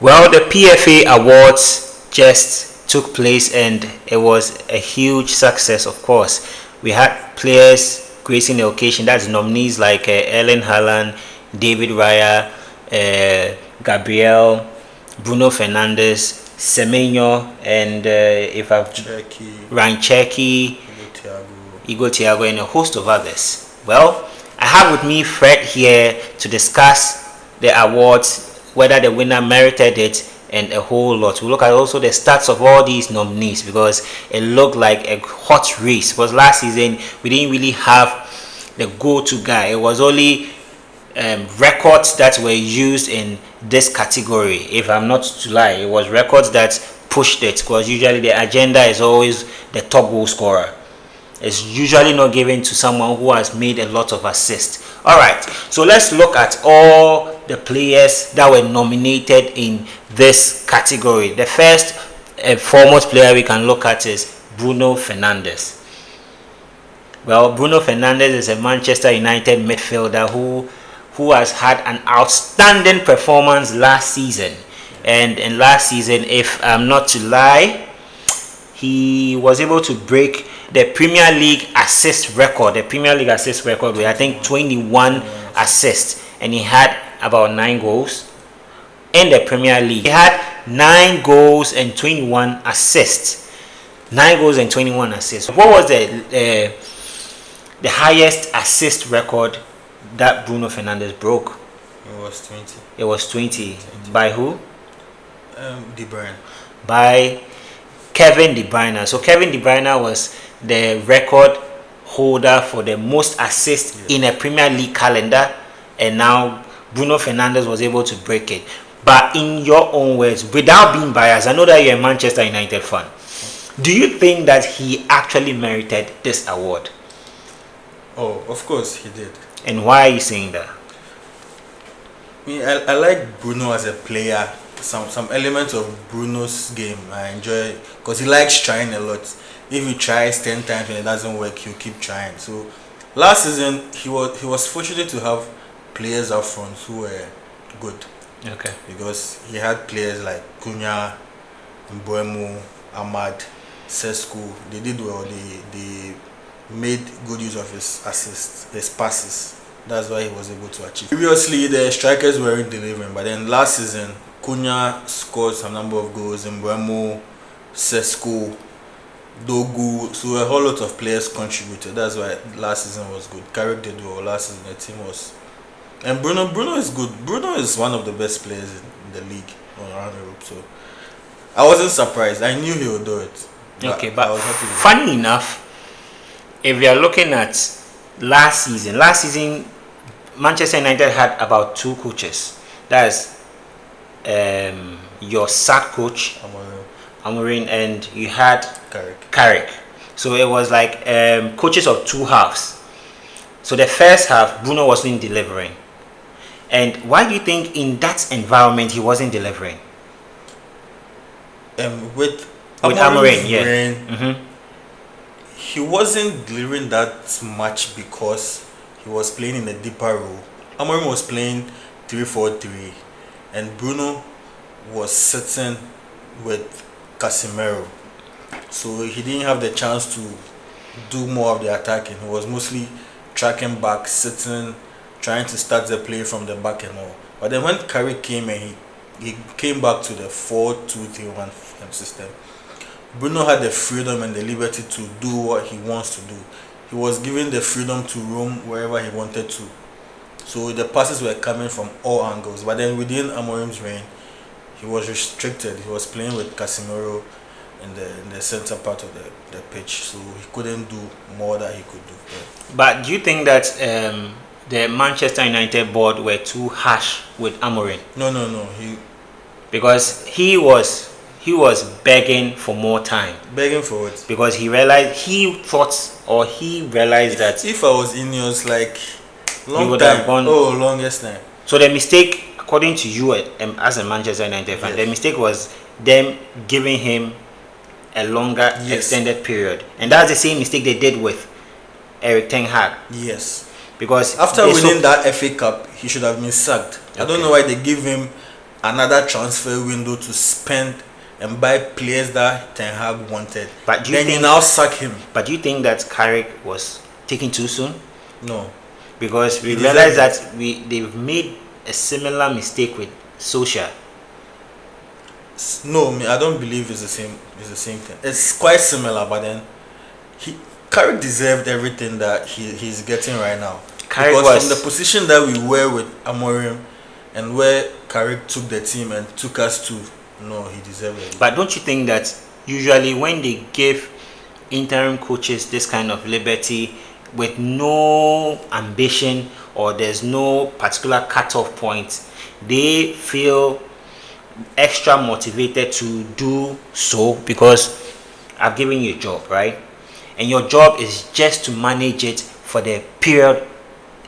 Well, the PFA Awards just took place and it was a huge success, of course. We had players gracing the occasion, that's nominees like Erling Haaland, David Raya, Gabriel, Bruno Fernandes, Semenyo, and if I've Rancheki, Igor Thiago, and a host of others. Well, I have with me Fred here to discuss the awards, whether the winner merited it, and a whole lot. We'll look at also the stats of all these nominees because it looked like a hot race. Because last season we didn't really have the go-to guy. It was only records that were used in this category. If I'm not to lie, it was records that pushed it, because usually the agenda is always the top goal scorer. It's usually not given to someone who has made a lot of assists. All right, so let's look at all the players that were nominated in this category. The first and foremost player we can look at is Bruno Fernandes. Well, Bruno Fernandes is a Manchester United midfielder who has had an outstanding performance last season. And in last season, if I'm not to lie, he was able to break the Premier League assist record. The Premier League assist record with I think 21 assists, and he had about 9 goals in the Premier League. He had 9 goals and 21 assists. 9 goals and 21 assists. What was the highest assist record that Bruno Fernandes broke? It was 20. It was 20. By who? De Bruyne. By Kevin De Bruyne. So Kevin De Bruyne was the record holder for the most assists in a Premier League calendar, and now Bruno Fernandes was able to break it. But in your own words, without being biased, I know that you're a Manchester United fan. Do you think that he actually merited this award? Oh, of course he did. And why are you saying that? I like Bruno as a player. Some elements of Bruno's game I enjoy, because he likes trying a lot. If he tries 10 times and it doesn't work, he'll keep trying. So last season he was fortunate to have players up front who were good. Okay. Because he had players like Cunha, Mbeumo, Ahmad, Sesko. They did well. They made good use of his assists, his passes. That's why he was able to achieve. Previously, the strikers weren't delivering, but then last season, Cunha scored some number of goals. Mbeumo, Sesko, Dogu, so a whole lot of players contributed. That's why last season was good. Carrick did well last season. The team was, and Bruno is good. Bruno is one of the best players in the league around Europe. So I wasn't surprised. I knew he would do it. Okay, but funny enough, if you are looking at last season, Manchester United had about 2 coaches. That's your sack coach, Amorim, and you had Carrick. So it was like coaches of 2 halves. So the first half, Bruno wasn't delivering. And why do you think in that environment he wasn't delivering? With Amorim, yeah. He wasn't delivering that much because he was playing in a deeper role. Amorim was playing 3-4-3, and Bruno was sitting with Casemiro, so he didn't have the chance to do more of the attacking. He was mostly tracking back, sitting, trying to start the play from the back and all. But then when Carrick came and he came back to the 4-2-3-1 system, Bruno had the freedom and the liberty to do what he wants to do. He was given the freedom to roam wherever he wanted to. So the passes were coming from all angles. But then within Amorim's reign, he was restricted. He was playing with Casemiro in the center part of the pitch. So he couldn't do more that he could do. Yeah. But do you think that the Manchester United board were too harsh with Amorim? No. Because he was begging for more time. Begging for what? Because he realized that if I was Ineos, like long would time, have gone, longest time. So the mistake, according to you as a Manchester United fan, the mistake was them giving him a longer extended period, and that's the same mistake they did with Eric Ten Hag. Yes. Because after winning that FA Cup, he should have been sacked. I don't know why they give him another transfer window to spend and buy players that Ten Hag wanted. But then you now sack him. But do you think that Carrick was taken too soon? No, because we realized that they've made a similar mistake with Solskjaer. No, I don't believe it's the same. It's the same thing. It's quite similar, but then Carrick deserved everything that he's getting right now. Carrick because from the position that we were with Amorim and where Carrick took the team and took us to, no, he deserved it. But don't you think that usually when they give interim coaches this kind of liberty with no ambition or there's no particular cutoff point, they feel extra motivated to do so because I've given you a job, right? And your job is just to manage it for the period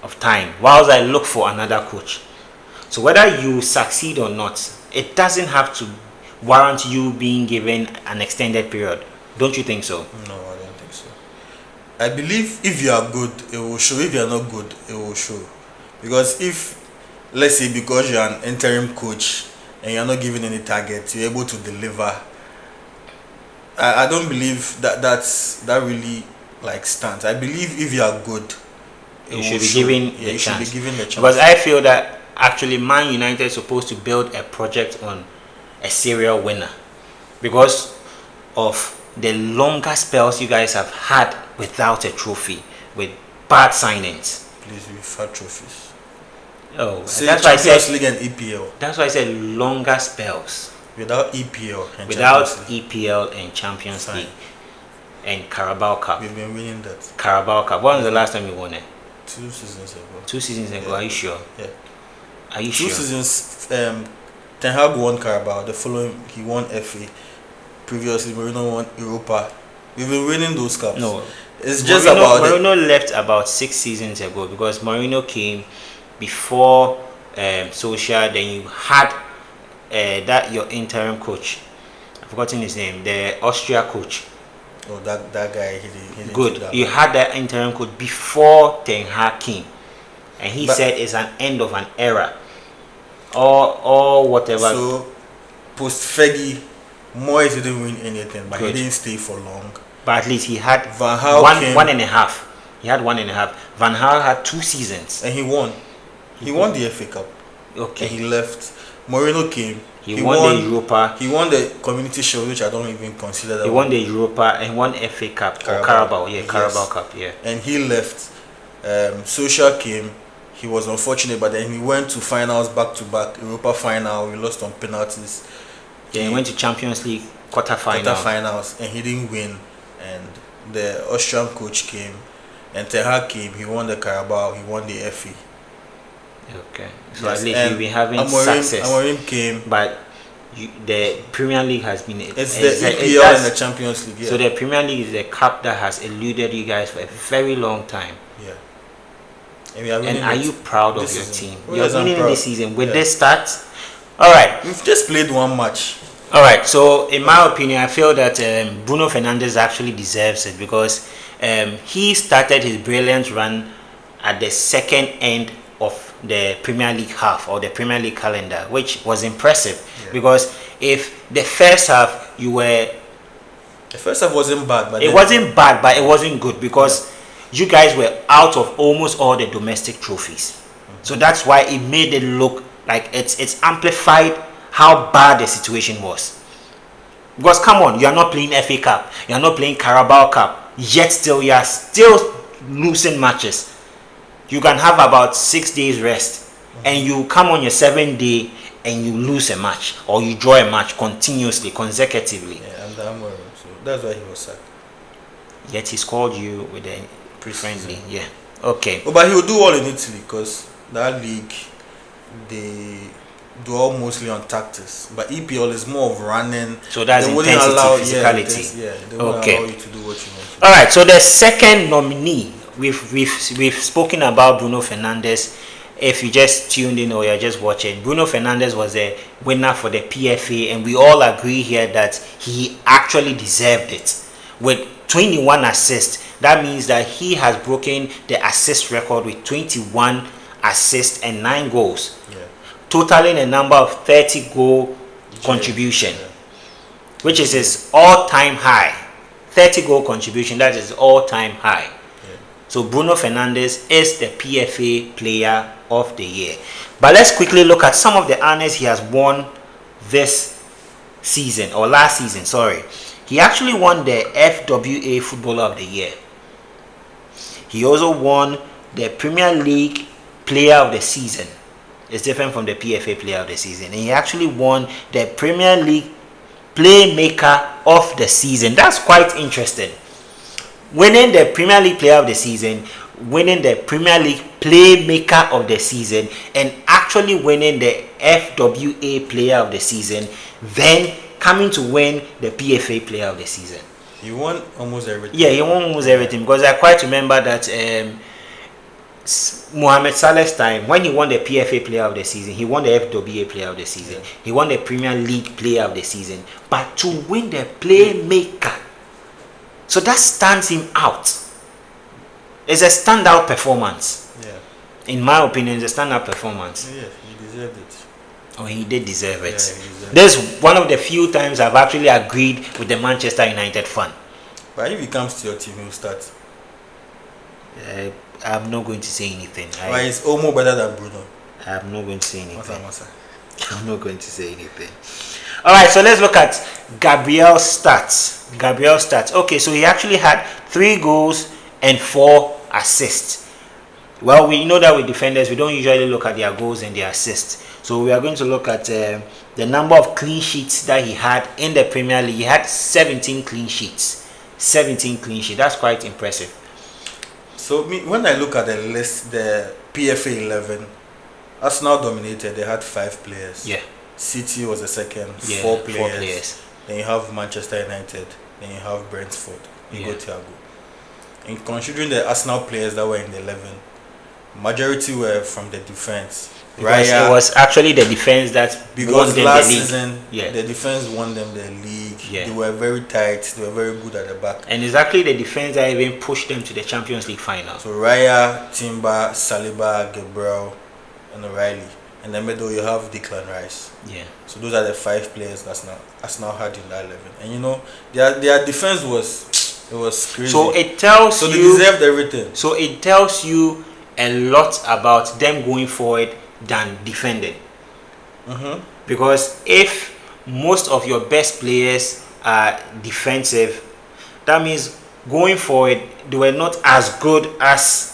of time whilst I look for another coach. So whether you succeed or not, it doesn't have to warrant you being given an extended period. Don't you think so? No, I don't think so. I believe if you are good, it will show. If you are not good, it will show. Because if, let's say, because you're an interim coach and you're not given any targets, you're able to deliver, I don't believe that really like stands. I believe if you are good, you should be given the chance. Should be given the chance. Because I feel that actually Man United is supposed to build a project on a serial winner because of the longer spells you guys have had without a trophy, with bad signings. Please, we've had trophies. Oh, that's why I said League and EPL. That's why I said longer spells. Without EPL and without Champions League. EPL and Champions League and Carabao Cup. We've been winning that. Carabao Cup. When was the last time you won it? 2 seasons ago. 2 seasons ago. Yeah. Are you sure? Yeah. Are you 2 sure? seasons. Ten Hag won Carabao. The following, he won FA. Previously, Mourinho won Europa. We've been winning those cups. No, it's just about Mourinho left about 6 seasons ago because Mourinho came before Solskjaer. Then you had that your interim coach. I've forgotten his name. The Austria coach. Oh, that guy. He didn't Good. do that. You had that interim coach before Ten Hag came, and he said it's an end of an era, or whatever. So, post Fergie, Moyes didn't win anything, but Good. he didn't stay for long. But at least he had Van Gaal one and a half. He had 1.5. Van Gaal had 2 seasons. And he won. He won the FA Cup. Okay. And he left. Mourinho came. He won the Europa. He won the Community Shield, which I don't even consider that. He won the Europa and won FA Cup or Carabao. Yeah, Yes. Carabao Cup. Yeah. And he left. Solskjaer came. He was unfortunate, but then he went to finals back to back. Europa final, we lost on penalties. Then he went to Champions League quarterfinals, and he didn't win. And the Austrian coach came, and Ten Hag came. He won the Carabao. He won the FA. Okay. So Yes, at least and you'll be having Amorim, success. Amorim came. But the Premier League has been. It's the EPL and the Champions League. Yeah. So the Premier League is a cup that has eluded you guys for a very long time. Yeah. And, we are And are you proud of your season. team? Oh, You're yes, I'm winning proud. this season with Yeah. this start. All right. We've just played one match. All right. So in my opinion, I feel that Bruno Fernandes actually deserves it because he started his brilliant run at the second end of the Premier League half or the Premier League calendar, which was impressive. Yeah. Because if the first half you were, The first half wasn't bad, but it wasn't bad, but it wasn't good because you guys were out of almost all the domestic trophies. So that's why it made it look like it's amplified how bad the situation was. Because come on, you are not playing FA Cup, you are not playing Carabao Cup, yet still you are still losing matches. You can have about 6 days rest, and you come on your 7th day and you lose a match or you draw a match continuously, consecutively. Yeah, and Amorim, so that's why he was sacked. Yet he scored you with a friendly. Yeah. Okay. Oh, but he will do all in Italy because that league, they do all mostly on tactics. But EPL is more of running. So that's they wouldn't intensity, allow, physicality. they wouldn't Okay. allow you to do what you want to do. All right. So the second nominee, we've spoken about Bruno Fernandes. If you just tuned in or you're just watching, Bruno Fernandes was a winner for the PFA, and we all agree here that he actually deserved it. With 21 assists, that means that he has broken the assist record with 21 assists and 9 goals. Yeah. totaling a number of 30 goal contribution, which is his all-time high. 30 goal contribution, that is all-time high. So Bruno Fernandes is the PFA Player of the Year. But let's quickly look at some of the honors he has won this season, or last season, sorry. He actually won the FWA Footballer of the Year. He also won the Premier League Player of the Season. It's different from the PFA Player of the Season. And he actually won the Premier League Playmaker of the Season. That's quite interesting. Winning the Premier League Player of the Season, winning the Premier League Playmaker of the Season, and actually winning the FWA Player of the Season, then coming to win the PFA Player of the Season. He won almost everything. Yeah, he won almost everything, because I quite remember that Mohamed Saleh's time, when he won the PFA Player of the Season, he won the FWA Player of the Season, he won the Premier League Player of the Season, but to win the Playmaker, so that stands him out. It's a standout performance. Yeah. In my opinion, it's a standout performance. Yeah, he deserved it. Oh, he did deserve it. Yeah, This is one of the few times I've actually agreed with the Manchester United fan. But if he comes to your team, he'll start. I'm not going to say anything. Why is Omo better than Bruno? I'm not going to say anything. Masa. I'm not going to say anything. Alright, so let's look at Gabriel's stats. Okay, so he actually had 3 goals and 4 assists. Well, we know that with defenders, we don't usually look at their goals and their assists. So we are going to look at the number of clean sheets that he had in the Premier League. He had 17 clean sheets. 17 clean sheets. That's quite impressive. So when I look at the list, the PFA 11, Arsenal dominated. They had 5 players. Yeah. City was the second, yeah, 4 players. Then you have Manchester United. Then you have Brentford. You go Thiago. And considering the Arsenal players that were in the 11, majority were from the defense. Because it was actually the defense that won them last the league. season, the defense won them the league. Yeah. They were very tight. They were very good at the back. And it's actually the defense that even pushed them to the Champions League final. So Raya, Timber, Saliba, Gabriel, and O'Reilly. In the middle, you have Declan Rice. Yeah. So those are the 5 players that's now had in that 11. And you know, their defense was crazy. So it tells you. So they deserved everything. So it tells you a lot about them going forward than defending. Because if most of your best players are defensive, that means going forward they were not as good as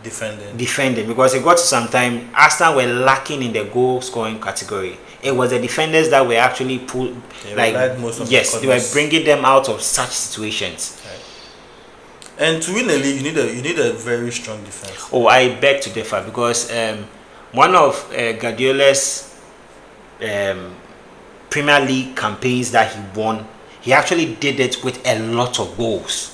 defending, because it got to some time Arsenal were lacking in the goal scoring category. It was the defenders that were actually pulled, they were bringing them out of such situations. And to win the league, you need a very strong defense. Oh, I beg to differ, because one of Guardiola's Premier League campaigns that he won, he actually did it with a lot of goals.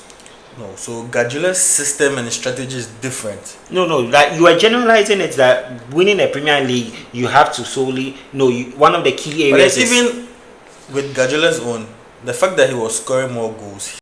No, so Guardiola's system and strategy is different. No, that you are generalizing it, that winning a Premier League you have to solely one of the key areas. But even with Guardiola's own, the fact that he was scoring more goals,